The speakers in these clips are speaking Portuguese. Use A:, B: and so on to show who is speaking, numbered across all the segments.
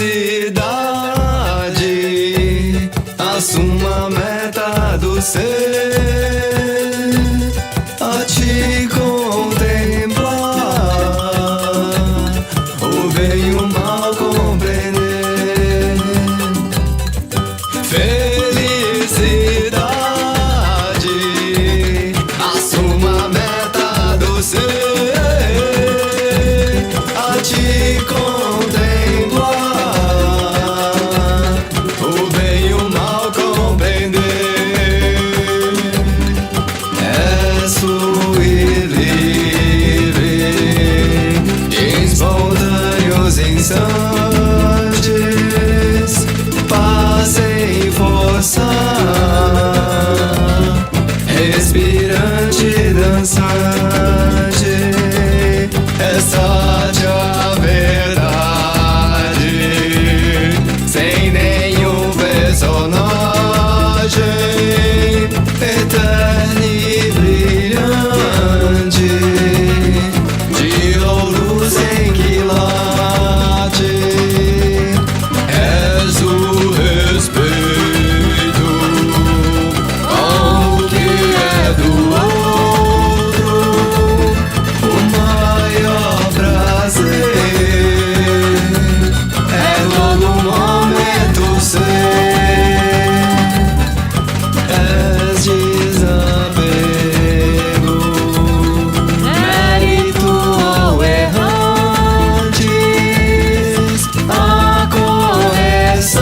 A: Felicidade, assuma a meta do ser, a te contemplar, o bem e o mal compreender. Felicidade, assuma a meta do ser, a te contemplar, o bem e o mal compreender. És fluir livre, espontâneos instantes, paz sem forçar, respirante, dançante, essa-te a verdade, sem nenhum personagem, eterna e brilhante, de ouro sem quilate. És o respeito ao que é do outro, o maior prazer é todo momento ser. És desapego, mérito ou errantes, a correção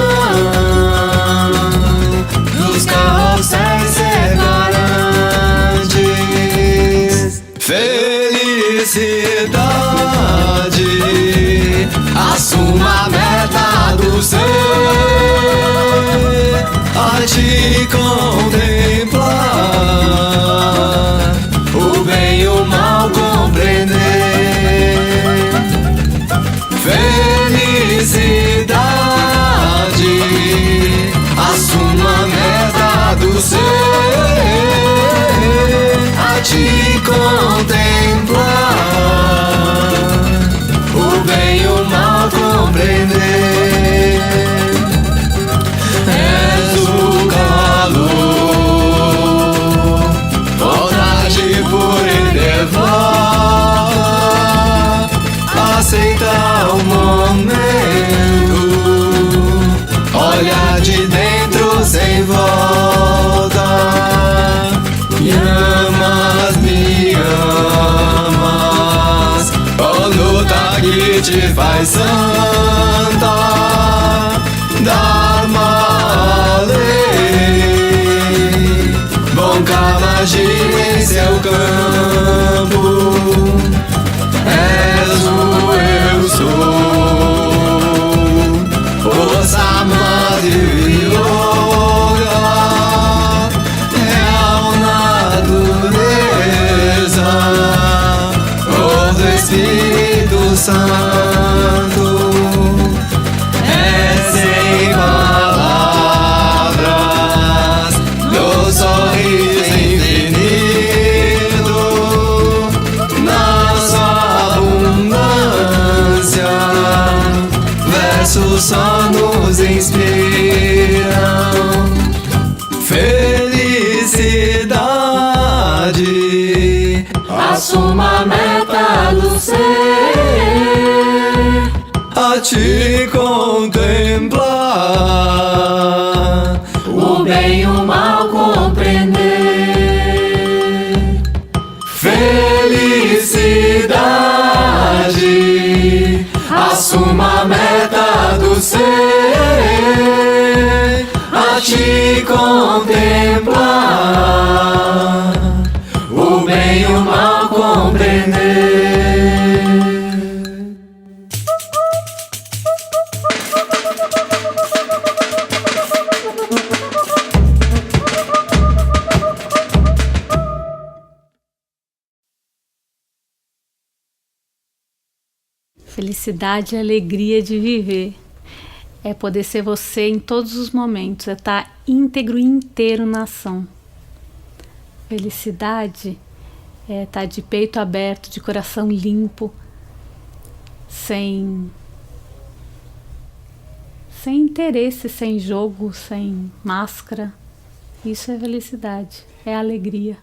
A: dos carrosséis separantes. Felicidade, assuma a meta do ser, a te contemplar, o bem e o mal compreender. Felicidade, assuma a meta do ser, a te contemplar, o bem e o mal compreender. És o calor, vontade pura e levar, aceitar o momento, olhar de dentro sem volta. Me amas, com luta que te faz santa, Dharma lei, bom magia em seu campo. És o eu sou, força, madre e yoga, real natureza, cor do Espírito Santo. És sem palavras, do sorriso infinito, na sua abundância, versos só nos inspiram. Felicidade,
B: assuma a meta do ser,
A: a te contemplar,
B: o bem e o mal compreender.
A: Felicidade, assuma a meta do ser, a te contemplar, o bem e o mal compreender.
C: Felicidade e alegria de viver. É poder ser você em todos os momentos, é estar íntegro e inteiro na ação. Felicidade é estar de peito aberto, de coração limpo, sem sem interesse, sem jogo, sem máscara. Isso é felicidade, é alegria.